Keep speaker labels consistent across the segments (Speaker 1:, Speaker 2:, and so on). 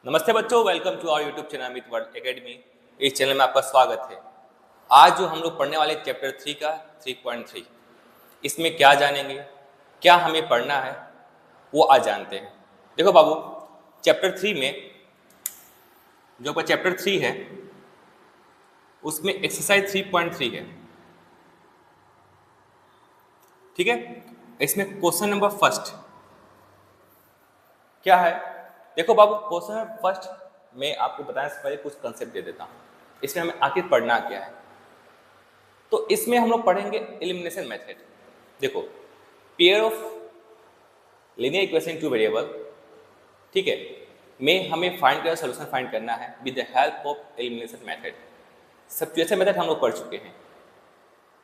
Speaker 1: नमस्ते बच्चों, welcome to our YouTube channel Amit world academy. इस चैनल में आपका स्वागत है। आज जो हम लोग पढ़ने वाले चैप्टर 3 का 3.3, इसमें क्या जानेंगे, क्या हमें पढ़ना है, वो आज जानते हैं। देखो बाबू, चैप्टर 3 में जो आपका चैप्टर 3 है उसमें एक्सरसाइज 3.3 है, ठीक है। इसमें क्वेश्चन नंबर फर्स्ट क्या है? देखो बाबू, क्वेश्चन फर्स्ट में आपको बताने से पहले कुछ कंसेप्ट दे देता हूँ, इसमें हमें आखिर पढ़ना क्या है। तो इसमें हम लोग पढ़ेंगे एलिमिनेशन मेथड। देखो, pair of linear equation two variable, ठीक है, में हमें फाइंड करना, सोल्यूशन फाइंड करना है with the help of elimination method. Substitution method हम लोग पढ़ चुके हैं।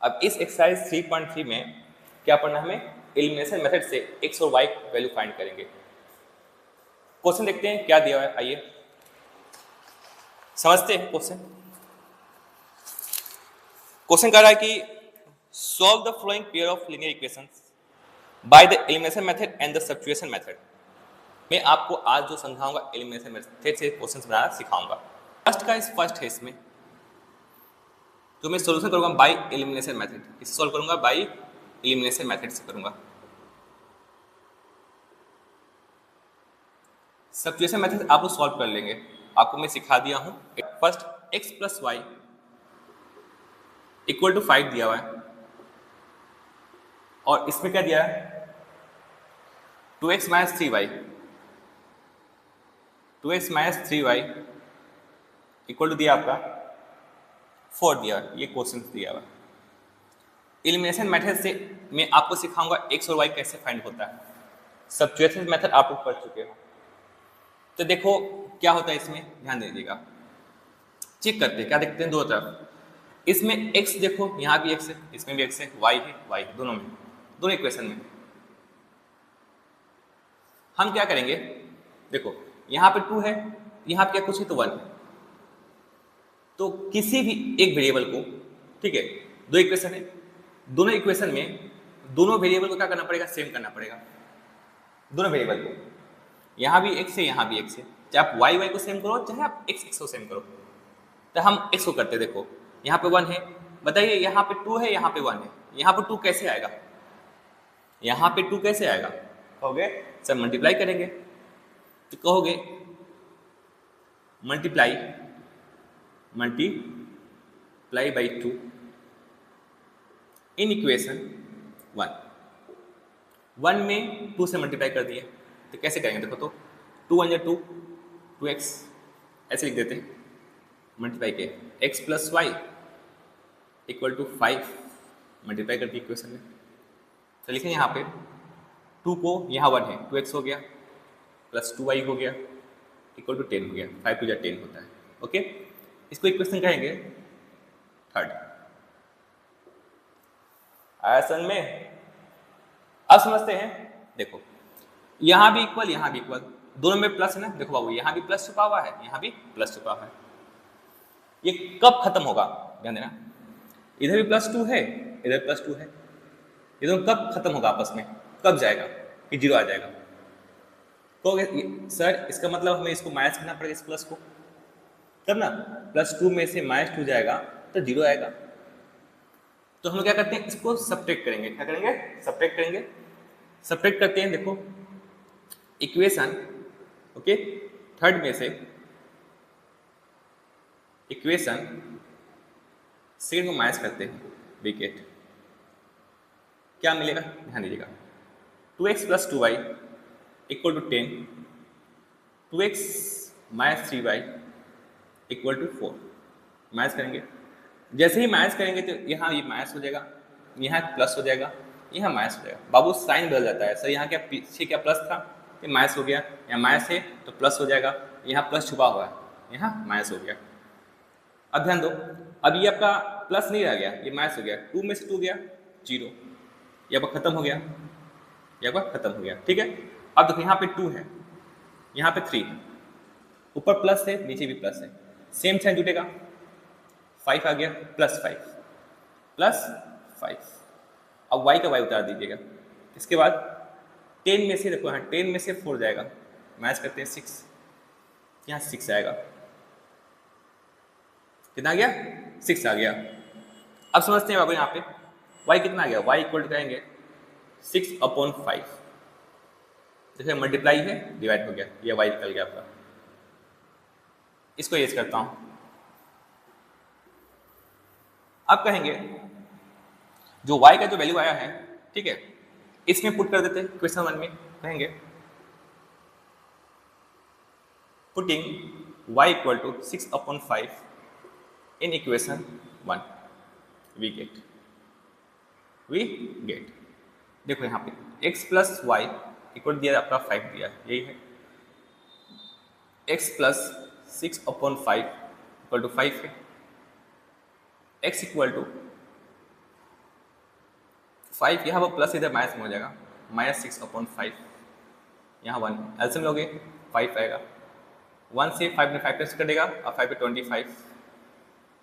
Speaker 1: अब इस एक्सरसाइज 3.3 में क्या पढ़ना है हमें? एलिमिनेशन मेथड से एक्स और वाई वैल्यू फाइंड करेंगे। क्वेश्चन देखते हैं क्या दिया हुआ है, आइए समझते हैं क्वेश्चन। क्वेश्चन कह रहा है कि solve the following pair of linear equations by the elimination method and the substitution method. मैं आपको आज जो समझाऊंगा एलिमिनेशन मेथड से क्वेश्चंस बनाना सिखाऊंगा। फर्स्ट है इसमें, तो मैं सॉल्यूशन करूंगा बाय एलिमिनेशन मेथड। इसे सॉल्व करूंगा बाय एलिमिनेशन मेथड से करूंगा। सब्स्टिट्यूशन मेथड आप लोग सॉल्व कर लेंगे, आपको मैं सिखा दिया हूं। First x plus Y equal to 5 दिया हुआ है, और इसमें क्या दिया है? 2x minus 3y, 2x minus 3y equal to दिया आपका 4 दिया। ये क्वेश्चन दिया हुआ। एलिमिनेशन मेथड से मैं आपको सिखाऊंगा x और y कैसे फाइंड होता है। सब्स्टिट्यूशन मेथड आप लोग पढ़ चुके हो। तो देखो क्या होता है इसमें, ध्यान दीजिएगा। चेक करते हैं क्या देखते हैं दोनों तरफ। इसमें x देखो, यहाँ भी x है, इसमें भी x है, y है, y है, दोनों में, दोनों इक्वेशन में। हम क्या करेंगे? देखो यहाँ पे 2 है, यहाँ पे क्या कुछ है तो 1 है। तो किसी भी एक वेरिएबल को, ठीक है, दो इक्वेशन है, दोनों इक्वेशन में दोनों वेरिएबल को क्या करना पड़ेगा? सेम करना पड़ेगा। दोनों वेरिएबल को, यहाँ भी x है, यहाँ भी x है, चाहे आप y को सेम करो, चाहे आप x को सेम करो। तो हम x को करते, देखो यहाँ पे 1 है, बताइए यहाँ पे 2 है, यहाँ पे 1 है, यहाँ पे 2 कैसे आएगा? यहाँ पे 2 कैसे आएगा? कहोगे सर मल्टीप्लाई करेंगे, तो कहोगे मल्टीप्लाई बाई 2 इन इक्वेशन 1 में 2 से मल्टीप्लाई कर दिए, तो कैसे करेंगे? देखो तो 2 1 2, 2x ऐसे लिख देते हैं, मल्टीप्लाई के x plus Y equal to 5 multiply कर दी इक्वेशन में। तो लिखें यहाँ पे 2 को, यहाँ 1 है, 2x हो गया प्लस 2y हो गया इक्वल टू 10 हो गया। 5 टू 10 होता है, ओके। इसको इक्वेशन कहेंगे थर्ड। आया समझ में? अब समझते हैं। देखो यहाँ भी इक्वल, यहाँ भी इक्वल, दोनों में प्लस है ना। देखो बाबू, यहाँ भी प्लस छुपा हुआ है, यहाँ भी प्लस छुपा हुआ है। ये कब खत्म होगा? ध्यान देना, इधर भी प्लस 2 है, इधर प्लस 2 है, ये दोनों कब खत्म होगा आपस में? कब जाएगा कि जीरो आ जाएगा? तो सर इसका मतलब हमें इसको माइनस करना पड़ेगा, इस प्लस को, तब ना प्लस 2 में से माइनस 2 जाएगा तो जीरो आएगा। तो हम लोग क्या करते हैं? इसको सब्ट्रैक्ट करेंगे। क्या करेंगे? सब्ट्रैक्ट करेंगे। सब्ट्रैक्ट करते हैं, देखो इक्वेशन, ओके, थर्ड में से इक्वेशन सेकंड को माइनस करते हैं, ब्रैकेट, क्या मिलेगा? ध्यान दीजिएगा, 2x plus 2y equal to 10, 2x minus 3y equal to 4। Minus करेंगे, जैसे ही माइनस करेंगे तो यहाँ ये माइनस हो जाएगा, यहाँ प्लस हो जाएगा, यहाँ माइनस हो जाएगा। बाबू साइन बदल जाता है। सर यहाँ क्या पीछे क्या प्लस था, ये माइनस हो गया, यहाँ माइनस है तो प्लस हो जाएगा, यहाँ प्लस छुपा हुआ है, यहाँ माइनस हो गया। अब ध्यान दो, अब ये आपका प्लस नहीं रह गया, ये माइनस हो गया, 2 में से 2 गया, 0, ये आपका खत्म हो गया, ये आपका खत्म हो गया, ठीक है। अब देखो यहाँ पे 2 है, यहाँ पे 3 है, ऊपर प्लस है, नीचे भी प्लस है, सेम साइन जुटेगा, 5 आ गया, प्लस 5। अब y का y उतार दीजिएगा। इसके बाद 10 में से, देखो यहाँ 10 में से 4 जाएगा, माइनस करते हैं 6, यहाँ 6 आएगा, कितना आ गया 6 आ गया। अब समझते हैं बाबू यहाँ पे y कितना आ गया, y इक्वल टू कहेंगे 6/5। देखिए मल्टीप्लाई है डिवाइड हो गया, ये y निकल गया आपका। इसको यूज करता हूं। अब कहेंगे जो y का जो वैल्यू आया है, ठीक है, इसमें पुट कर देते हैं क्वेश्चन 1 में। कहेंगे putting y equal to 6/5 in equation 1 we get देखो यहाँ पे x प्लस वाई इक्वल दिया आपका 5 दिया है, यही है। x प्लस 6/5 इक्वल टू 5 है। x इक्वल टू 5, यहाँ पर प्लस इधर माइनस में हो जाएगा, -6/5, यहाँ 1 एल्सियम लोगे 5 आएगा। 1 से 5 में 5 टेंस कटेगा और 5 पे 25,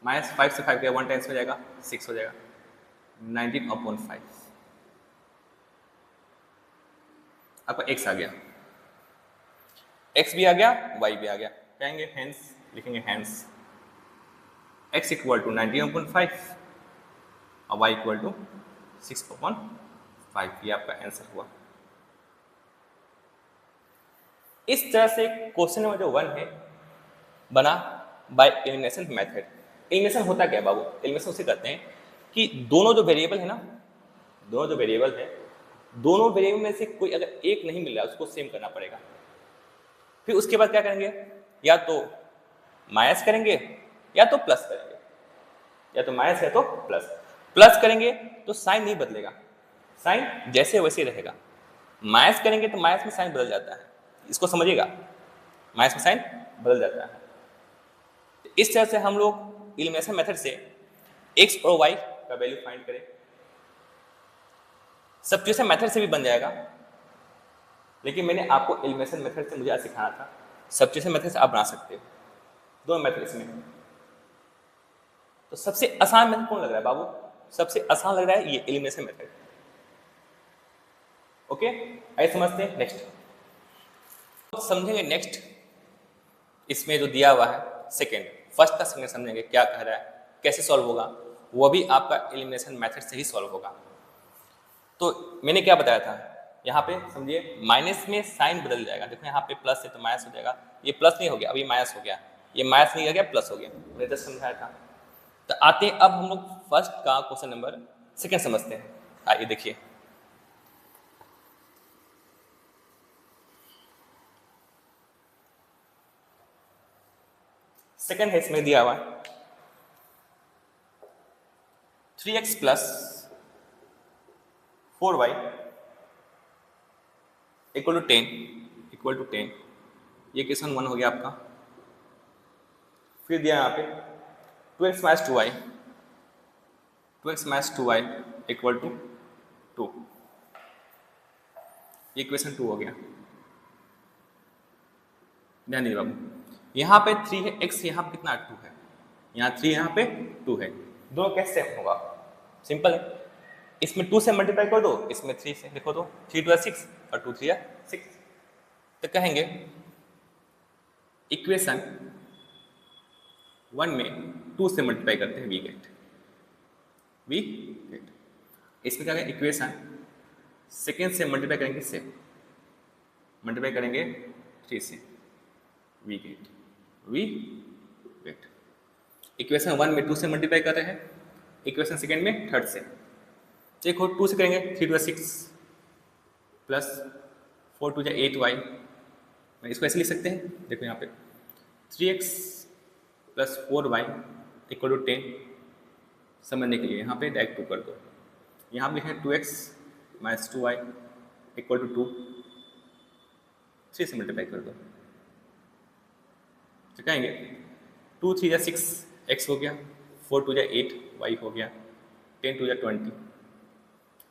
Speaker 1: -5 से 5 गया 1 टेंस हो जाएगा, 6 हो जाएगा, 19/5 आपका x आ गया। x भी आ गया, y भी आ गया। कहेंगे हेंस, लिखेंगे हेंस x इक्वल टू 19/5 और y इक्वल टू 6/5। ये आपका आंसर हुआ। इस तरह से क्वेश्चन नंबर जो 1 है बना बाय एलिमिनेशन मेथड। एलिमिनेशन होता क्या है बाबू, एलिमिनेशन उसे कहते हैं कि दोनों जो वेरिएबल है ना, दोनों जो वेरिएबल है, दोनों वेरिएबल में से कोई अगर एक नहीं मिल रहा है उसको सेम करना पड़ेगा। फिर उसके बाद क्या करेंगे, या तो माइनस करेंगे या तो प्लस करेंगे, या तो माइनस या तो प्लस। प्लस करेंगे तो साइन नहीं बदलेगा, साइन जैसे वैसे रहेगा। माइनस करेंगे तो माइनस में साइन बदल जाता है, इसको समझिएगा, माइनस में साइन बदल जाता है। तो इस तरह से हम लोग एलिमिनेशन मेथड से x और y का वैल्यू फाइंड करें। सब्स्टिट्यूशन मेथड से भी बन जाएगा, लेकिन मैंने आपको एलिमिनेशन मेथड से मुझे आज सिखाना था। सब्स्टिट्यूशन मेथड से आप बना सकते हो, दोनों मेथड इसमें। तो सबसे आसान मेथड कौन लग रहा है बाबू, सबसे आसान लग रहा है ये एलिमिनेशन मेथड। ओके, आइए समझते हैं नेक्स्ट। तो समझेंगे नेक्स्ट, इसमें जो दिया हुआ है सेकेंड, फर्स्ट का सेकेंड समझेंगे क्या कह रहा है, कैसे सॉल्व होगा, वो भी आपका एलिमिनेशन मेथड से ही सॉल्व होगा। तो मैंने क्या बताया था, यहाँ पे समझिए माइनस में साइन बदल जाएगा। देखो यहाँ पे प्लस है तो माइनस हो जाएगा, ये प्लस नहीं हो गया, अभी माइनस हो गया, ये माइनस नहीं हो गया प्लस हो गया, मैंने जस्ट समझाया था। तो आते हैं अब हम लोग फर्स्ट का क्वेश्चन नंबर सेकेंड समझते हैं। आइए देखिए, सेकेंड है, इसमें दिया हुआ 3x plus 4y equal to 10, ये क्वेश्चन 1 हो गया आपका। फिर दिया यहाँ पे 2x minus 2y equal to 2, ये क्वेश्चन 2 हो गया। ध्यान दीजिए बाबू, यहाँ पे 3 है, x यहाँ पे कितना 2 है, यहाँ 3 यहाँ पे 2 है, दोनों कैसे होगा, सिंपल है। इसमें 2 से मल्टीप्लाई कर दो, इसमें 3 से, देखो तो 3 2 6 और 2 3 6। तो कहेंगे इक्वेशन 1 में 2 से मल्टीप्लाई करते हैं, वी गेट। इसमें क्या करेंगे, इक्वेशन सेकेंड से मल्टीप्लाई करेंगे से, मल्टीप्लाई करेंगे 3 से, वी गेट। इक्वेशन 1 में 2 से मल्टीप्लाई कर रहे हैं, इक्वेशन सेकेंड में थर्ड से। देखो 2 से करेंगे 3 2 6 प्लस 4 2 8y, इसको ऐसे लिख सकते हैं। देखो यहाँ पे 3x plus 4y equal to 10, समझने के लिए यहाँ पे डायरेक्ट 2 कर दो। यहाँ पे लिखें 2x minus 2y equal to 2, 3 से मल्टीप्लाई कर दो। तो कहेंगे 2 3 6 x हो गया, 4 2 8 y हो गया, 10 2 20,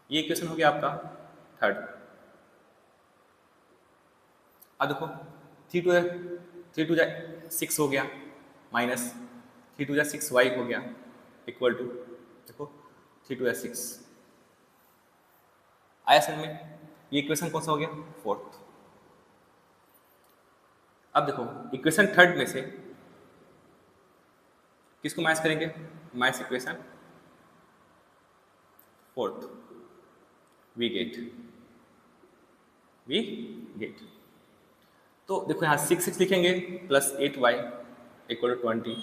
Speaker 1: ये इक्वेशन हो गया आपका थर्ड। अब देखो 3 2 6 हो गया, माइनस 3 2 6 y हो गया इक्वल टू, देखो 3 2 6 आया समझ में। ये इक्वेशन कौन सा हो गया, फोर्थ। अब देखो इक्वेशन थर्ड में से किसको माइनस करेंगे, minus equation fourth, we get. तो देखो यहाँ 6x लिखेंगे प्लस 8y इक्वल टू 20,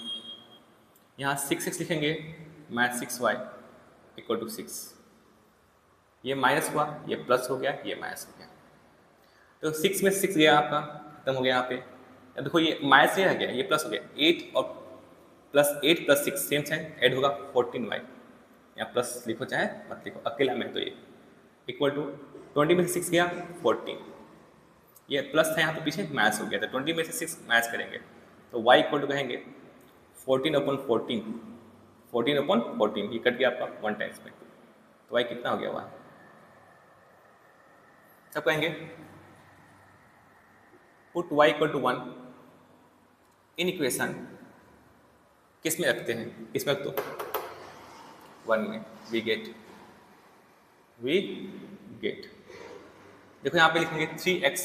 Speaker 1: यहाँ 6x लिखेंगे माइनस 6y इक्वल टू 6। ये माइनस हुआ, ये प्लस हो गया, ये माइनस हो गया। तो 6 में 6 गया आपका, खत्म हो गया यहाँ पे। अब देखो ये माइनस ये आ गया, ये प्लस हो गया, 8 और +8 + 6 सेम है, ऐड होगा 14y। यहाँ प्लस लिखो चाहे मत लिखो, अकेला में तो ये इक्वल टू 20 में से 6 गया 14, ये प्लस था यहाँ पे पीछे माइनस हो गया था, 20 में से 6 माइनस करेंगे तो y इक्वल टू कहेंगे 14/14, 14/14, ये कट गया आपका 1 टाइम्स में, तो y कितना हो गया, वहाँ सब कहेंगे put y equal to 1 in equation, किस में रखते हैं, इसमें रख दो 1 में, वी गेट। देखो यहाँ पे लिखेंगे 3x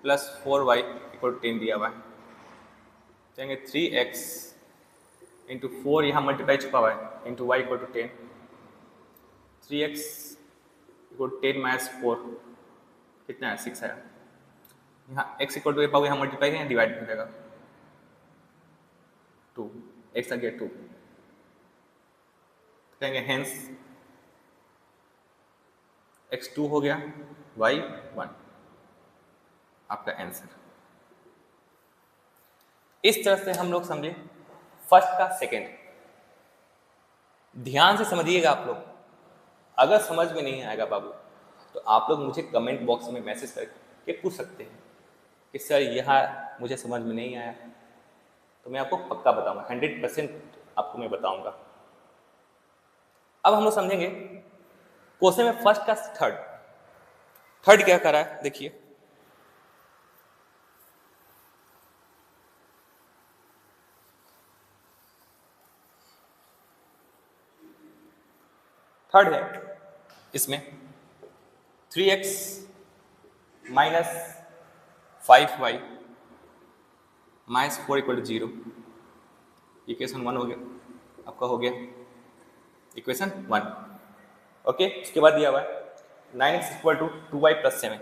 Speaker 1: + 4y = 10 दिया हुआ है, चाहेंगे 3x × 4 यहाँ मल्टीप्लाई छुपा हुआ है इंटू y = 10, 3x = 10 - 4 कितना है, 6 है। यहाँ x = a पाओगे, यहाँ मल्टीप्लाई करें डिवाइड हो जाएगा 2, x आ गया 2, कहेंगे हेंस x 2 हो गया, y 1, आपका आंसर। इस तरह से हम लोग समझे फर्स्ट का सेकंड। ध्यान से समझिएगा आप लोग, अगर समझ में नहीं आएगा बाबू तो आप लोग मुझे कमेंट बॉक्स में मैसेज करके पूछ सकते हैं कि सर यहाँ मुझे समझ में नहीं आया, तो मैं आपको पक्का बताऊंगा, 100% आपको मैं बताऊंगा। अब हम लोग समझेंगे क्वेश्चन में फर्स्ट का थर्ड क्या कर रहा है, देखिए थर्ड है, इसमें 3x - 5y - 4 = 0, इक्वेशन 1 हो गया आपका, हो गया इक्वेशन 1। ओके, उसके बाद दिया हुआ है 9x = 2y + 7,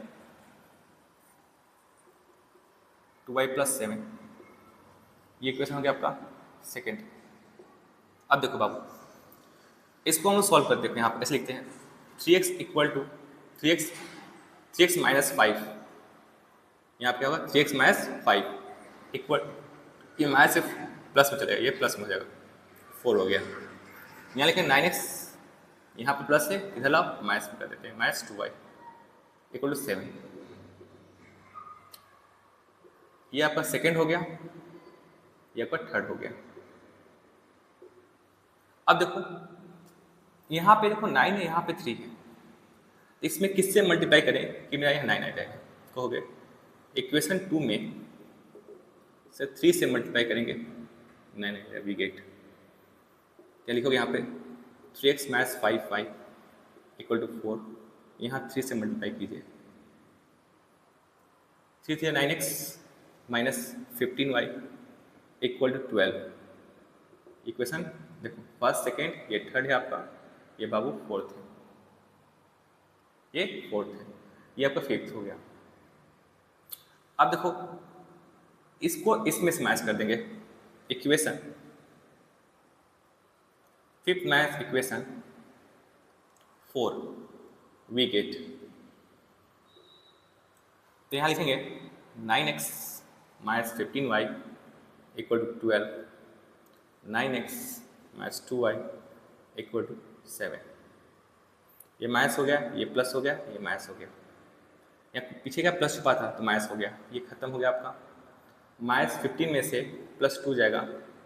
Speaker 1: 2y + 7, ये इक्वेशन हो गया आपका सेकेंड। अब देखो बाबू, इसको हम लोग सॉल्व कर देते हैं, यहाँ पे ऐसे लिखते हैं 3x = 3x - 5, यहाँ पे क्या होगा 3x - 5 इक्वल, ये माइनस से प्लस में चलेगा, ये प्लस में हो जाएगा 4 हो गया। यहाँ लिखें 9x, यहाँ पे प्लस है, इधर लाओ माइनस में कर देते हैं, -2y = 7, ये आपका सेकेंड हो गया, ये आपका थर्ड हो गया। अब देखो यहाँ पे देखो 9 है, यहाँ पे 3 है, इसमें किससे मल्टीप्लाई करें कि मेरा यहाँ 9 आ जाएगा, कहोगे इक्वेशन 2 में से 3 से मल्टीप्लाई करेंगे 9 आ जाएगा, वी गेट। क्या लिखोगे यहाँ पे 3x - 5y = 4, यहाँ 3 से मल्टीप्लाई कीजिए, 3 3 9x - 15y = 12, इक्वेशन देखो फर्स्ट सेकेंड, ये थर्ड है आपका, ये बाबू फोर्थ है, ये फोर्थ है, ये आपका फिफ्थ हो गया। अब देखो इसको इसमें से मैच कर देंगे, equation fifth math equation 4, we get. तो यहाँ लिखेंगे 9x - 15y = 12, 9x - 2y = 7, ये माइनस हो गया, ये प्लस हो गया, ये माइनस हो गया, यहाँ पीछे का प्लस छुपा था तो माइनस हो गया, ये खत्म हो गया आपका। -15 में से +2 जाएगा,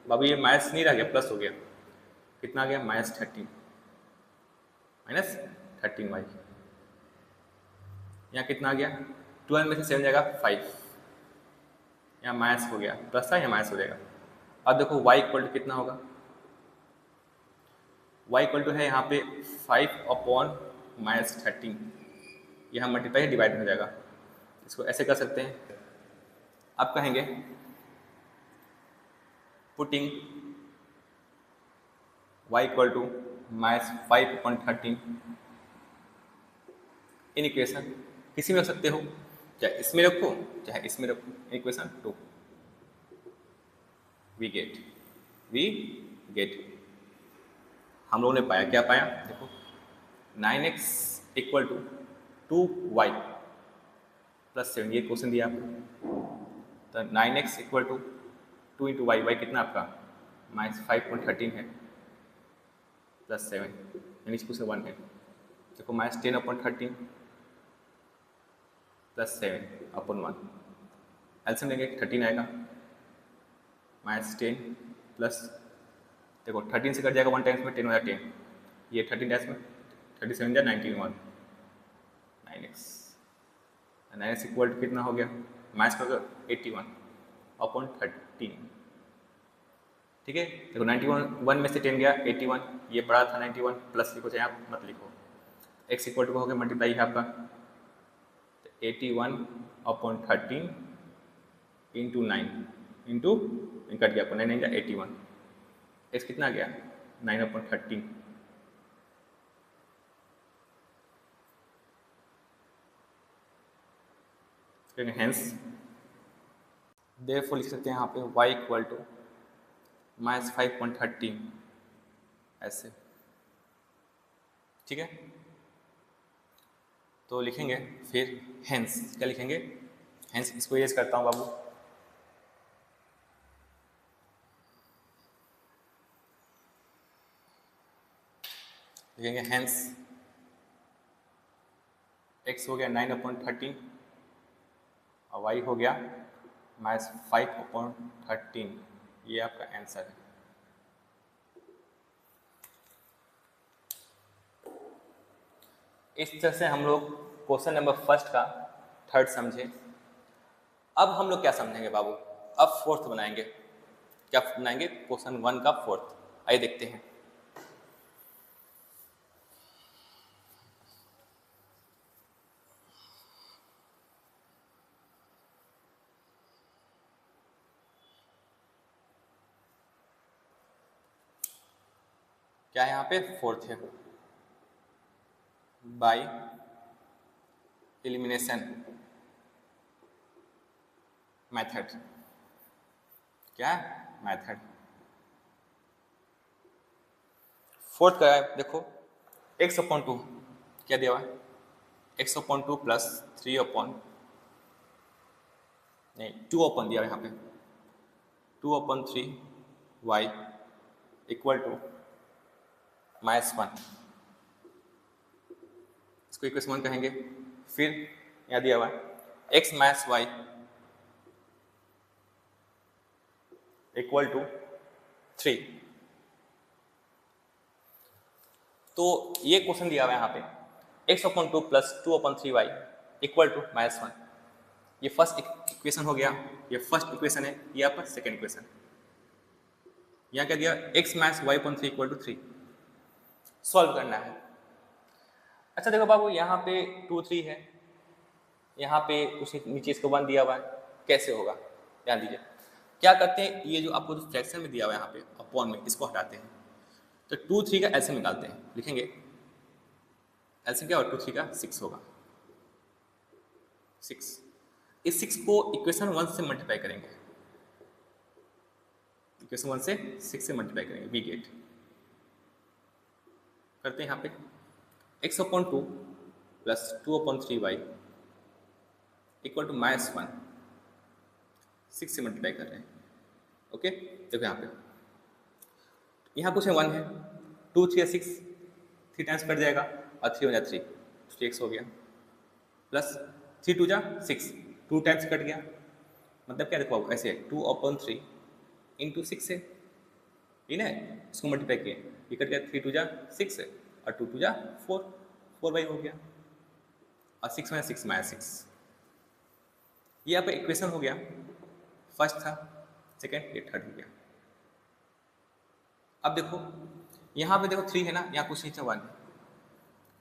Speaker 1: बाबू ये माइनस नहीं रह गया, प्लस हो गया, कितना आ गया -13 y, यहाँ कितना आ गया 12 में से 7 जाएगा 5, यहाँ माइनस हो गया, प्लस था यहाँ माइनस हो जाएगा। अब देखो y = कितना होगा, y = है यहाँ पे 5/-13, यहाँ मल्टीप्लाई डिवाइड हो जाएगा, इसको ऐसे कर सकते हैं अब कहेंगे putting y equal to -5/13 in equation, किसी में रख सकते हो, चाहे इसमें रखो चाहे इसमें रखो, इक्वेशन 2 वी गेट हम लोगों ने पाया, क्या पाया देखो, 9x equal to 2y plus 7, ये क्वेश्चन दिया आपको। तो 9x equal to 2 into Y, कितना आपका -5/13 है प्लस 7, यानी इसको से 1 है। देखो -10/13 प्लस 7/1, एल्सियम लेंगे 13 आएगा, -10 प्लस, देखो 13 से कट जाएगा 1 टाइम्स में, 10 हो जाए 10, ये 13 टाइम्स में 37 जाए 91, 9x इक्वल टू कितना हो गया, माइनस कर 81/13, ठीक है। देखो 91 में से 10 गया 81, ये बड़ा था 91, प्लस लिखो चाहे आप मत लिखो, x इक्वल टू हो गया मल्टीप्लाई है आपका 81/13 इंटू 9 इंटू कट गया आपको 9 9 81, x कितना गया 9/13, हेंस देयरफॉर लिख सकते हैं यहाँ पे y इक्वल टू -5/13 ऐसे, ठीक है। तो लिखेंगे फिर हेंस, क्या लिखेंगे, हेंस, इसको इरेज करता हूँ बाबू, लिखेंगे हेंस x हो गया 9/13 और y हो गया -5/13, ये आपका आंसर है। इस तरह से हम लोग क्वेश्चन नंबर फर्स्ट का थर्ड समझे। अब हम लोग क्या समझेंगे बाबू, अब फोर्थ बनाएंगे, क्या बनाएंगे, क्वेश्चन 1 का फोर्थ, आइए देखते हैं। क्या है यहाँ पे, फोर्थ है, बाय एलिमिनेशन मेथड, क्या मेथड, फोर्थ का है, देखो x/2 क्या दिया हुआ है, x/2 प्लस 2 दिया है यहाँ पे 2/3y इक्वल टू -1, इसको इक्वेशन 1 कहेंगे। फिर यहाँ दिया हुआ है x - y इक्वल टू 3, तो ये क्वेश्चन दिया हुआ है यहाँ पे x/2 plus 2/3y equal to -1, ये फर्स्ट इक्वेशन हो गया, ये फर्स्ट इक्वेशन है, ये आपका सेकेंड इक्वेशन। यहाँ क्या दिया, x - y/3 equal to 3, solve करना है। अच्छा देखो बाबू, यहाँ पे 2 3 है, यहाँ पे उसी नीचे इसको 1 दिया हुआ है, कैसे होगा, ध्यान दीजिए। क्या करते हैं, ये जो आपको जो फ्रैक्शन में दिया हुआ है यहाँ पे अपॉन में, इसको हटाते हैं, तो 2 3 का एलसीएम निकालते हैं, लिखेंगे एलसीएम क्या होगा, 2 3 का 6 होगा, 6, इस 6 को इक्वेशन 1 से मल्टीप्लाई करेंगे, इक्वेशन 1 से 6 से मल्टीप्लाई करेंगे, वी गेट करते हैं यहाँ पे x/2 plus 2/3y equal to -1, 6 से मल्टीप्लाई कर रहे हैं, ओके। देखो यहाँ कुछ है 1 है, 2 3 6, 3 टाइम्स कट जाएगा और 3 हो जाए 3, 3x हो गया, प्लस 3 2 जा 6, 2 टाइम्स कट गया, मतलब क्या देखो ऐसे 2/3 इंटू 6 है, ठीक है, इसको मल्टीप्लाई किए, ये कट गया, 3 2 जा 6 है और 2 2 जा 4, 4y हो गया, और 6 में 6 -6, ये आपका इक्वेशन हो गया, फर्स्ट था, सेकेंड, ये थर्ड हो गया। अब देखो यहाँ पे देखो 3 है ना, यहाँ कुछ नीचे 1 है,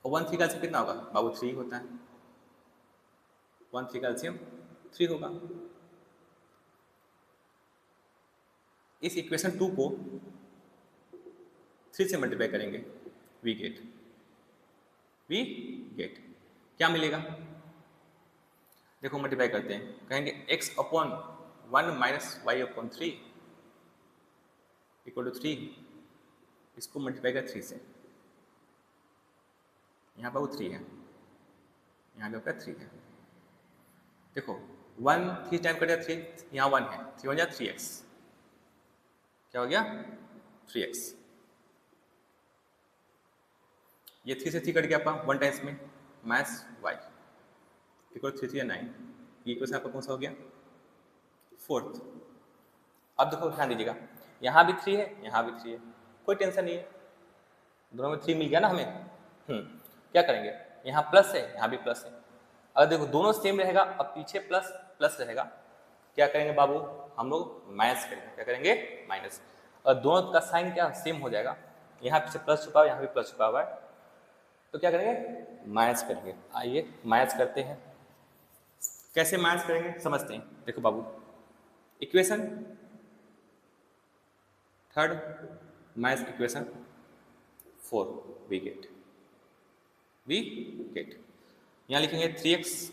Speaker 1: और 1 3 का एलसीएम कितना होगा बाबू, 3 होता है, 1 3 का एलसीएम 3 होगा, इस इक्वेशन 2 को 3 से मल्टीप्लाई करेंगे, वी गेट क्या मिलेगा? देखो मल्टीप्लाई करते हैं, कहेंगे x upon 1 minus Y upon 3 equal to 3। इसको मल्टीप्लाई कर 3 से, यहाँ पर वो 3 है, यहाँ पे आपका 3 है। देखो 1 3 टाइम कट जाए 3, यहाँ 1 है, 3 हो जाए 3x, क्या हो गया 3x। ये 3 से 3 कट गया आपका 1 टाइम्स में, माइनस वाई इक्वल 3 3 9। ये इक्वेशन आपका कौन सा हो गया? फोर्थ। अब देखो ध्यान दीजिएगा, यहाँ भी 3 है, यहाँ भी 3 है, कोई टेंशन नहीं है, दोनों में 3 मिल गया ना हमें। क्या करेंगे, यहाँ प्लस है, यहाँ भी प्लस है। अगर देखो दोनों सेम रहेगा, अब पीछे प्लस प्लस रहेगा, क्या करेंगे बाबू, हम लोग माइनस करेंगे। क्या करेंगे? माइनस। और दोनों का साइन क्या सेम हो जाएगा, यहाँ पीछे प्लस छुपा हुआ है, यहाँ भी प्लस छुपा हुआ है, तो क्या करेंगे? माइनस करेंगे। आइए माइनस करते हैं। कैसे माइनस करेंगे समझते हैं। देखो बाबू, equation third minus equation 4 we get यहाँ लिखेंगे 3x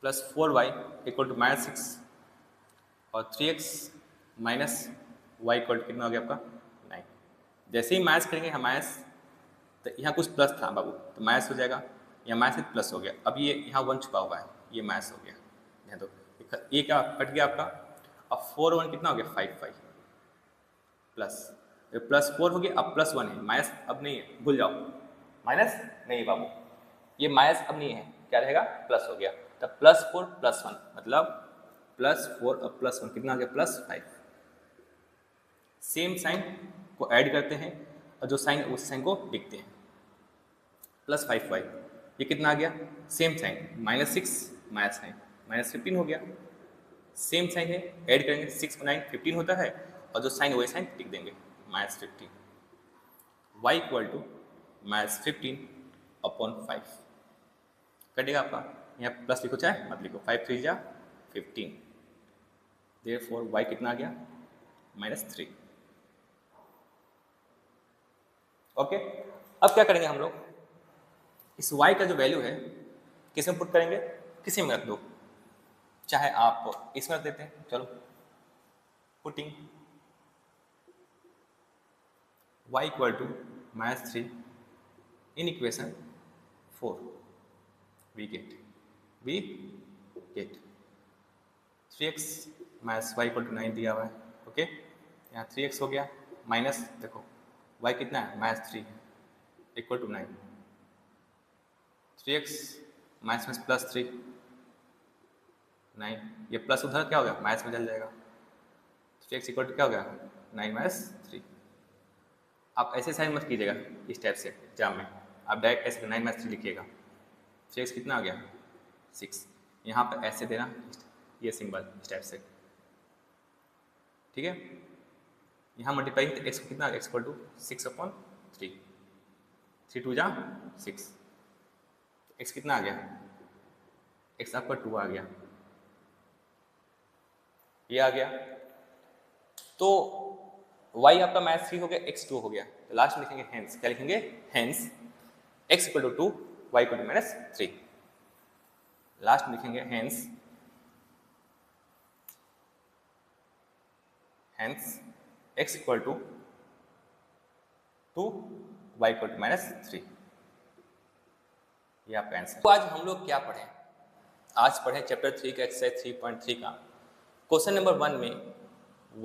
Speaker 1: plus 4y equal to minus 6 और 3x minus Y equal to कितना हो गया आपका 9। जैसे ही माइनस करेंगे हम माइनस, तो यहाँ कुछ प्लस था बाबू, तो माइनस हो जाएगा, यहाँ माइनस प्लस हो गया। अब ये यहाँ 1 छुपा हुआ है, ये माइनस हो गया। ध्यान दो, ये क्या कट गया आपका। अब 4 1 कितना हो गया 5 5 प्लस प्लस 4 हो गया, अब प्लस 1 है, माइनस अब नहीं है, भूल जाओ, माइनस नहीं बाबू, ये माइनस अब नहीं है, क्या रहेगा प्लस हो गया। तब प्लस 4 प्लस 1 मतलब प्लस 4 अब प्लस 1 कितना आ गया प्लस 5। सेम साइन को ऐड करते हैं और जो साइन उस साइन को लिखते हैं, प्लस 5y, ये कितना आ गया same sign, minus 6 minus 9 minus 15 हो गया। सेम साइन है, ऐड करेंगे 6 को 9 15 होता है, और जो साइन वही साइन लिख देंगे minus 15। y equal to minus 15 upon 5 कटेगा आपका, यहाँ प्लस लिखो चाहे मत लिखो, 5 3 जा 15, देयरफॉर y कितना आ गया माइनस 3। ओके, अब क्या करेंगे हम लोग, इस y का जो वैल्यू है किस में पुट करेंगे, किसी में रख दो, चाहे आप इसमें रख देते हैं। चलो putting y equal to minus 3 in equation 4 we get 3x minus Y equal to 9 दिया हुआ है। ओके, यहाँ 3x हो गया, माइनस देखो y कितना है minus 3 equal to 9, 3x minus में प्लस 3 9, ये प्लस उधर क्या हो गया माइनस में चल जाएगा, 3x इक्वल टू क्या हो गया 9 माइनस 3। आप ऐसे साइन मत कीजिएगा इस टाइप से एग्जाम में, आप डायरेक्ट ऐसे 9 माइनस 3 लिखिएगा। 3x कितना आ गया 6, यहाँ पर ऐसे देना ये सिंबल इस टाइप से, ठीक है। यहाँ मल्टीप्लाई तो x को कितना आ गया, x इक्वल टू 6 अपॉन 3, 3 2 जा 6, x कितना आ गया, x आपका 2 आ गया, ये आ गया। तो y आपका माइनस 3 हो गया, x 2 हो गया, तो लास्ट में लिखेंगे हेंस, क्या लिखेंगे hence x equal to 2 y equal to minus 3। Last में लिखेंगे hence x equal to 2 y equal to minus 3। ये आपका आंसर। तो आज हम लोग क्या पढ़े, आज पढ़े चैप्टर 3 का एक्सरसाइज 3.3 का क्वेश्चन नंबर 1 में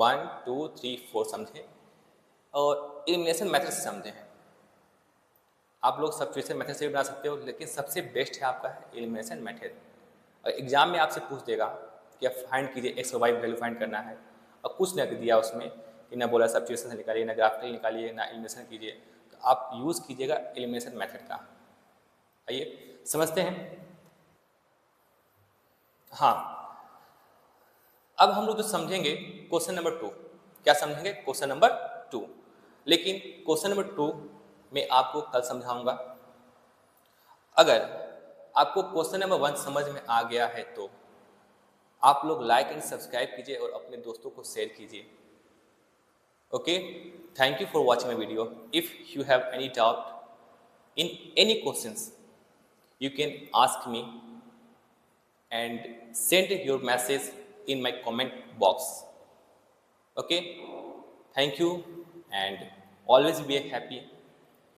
Speaker 1: 1 2 3 4 समझे और एलिमिनेशन मेथड से समझे हैं। आप लोग सब्स्टिट्यूशन मेथड से भी बना सकते हो, लेकिन सबसे बेस्ट है आपका एलिमिनेशन मेथड। और एग्जाम में आपसे पूछ देगा कि आप फाइंड कीजिए x और y वैल्यू फाइंड करना है, और कुछ न दिया उसमें कि ना बोला सब्स्टिट्यूशन से निकालिए, ना ग्राफिकल निकालिए, ना एलिमिनेशन कीजिए, तो आप यूज़ कीजिएगा एलिमिनेशन मेथड का। आइए समझते हैं। हाँ, अब हम लोग जो समझेंगे क्वेश्चन नंबर 2, क्या समझेंगे क्वेश्चन नंबर 2, लेकिन क्वेश्चन नंबर 2 में आपको कल समझाऊंगा। अगर आपको क्वेश्चन नंबर 1 समझ में आ गया है तो आप लोग लाइक एंड सब्सक्राइब कीजिए और अपने दोस्तों को शेयर कीजिए, Okay, thank you for watching my video. If you have any doubt in any questions, you can ask me and send your message in my comment box. Okay, thank you and always be happy.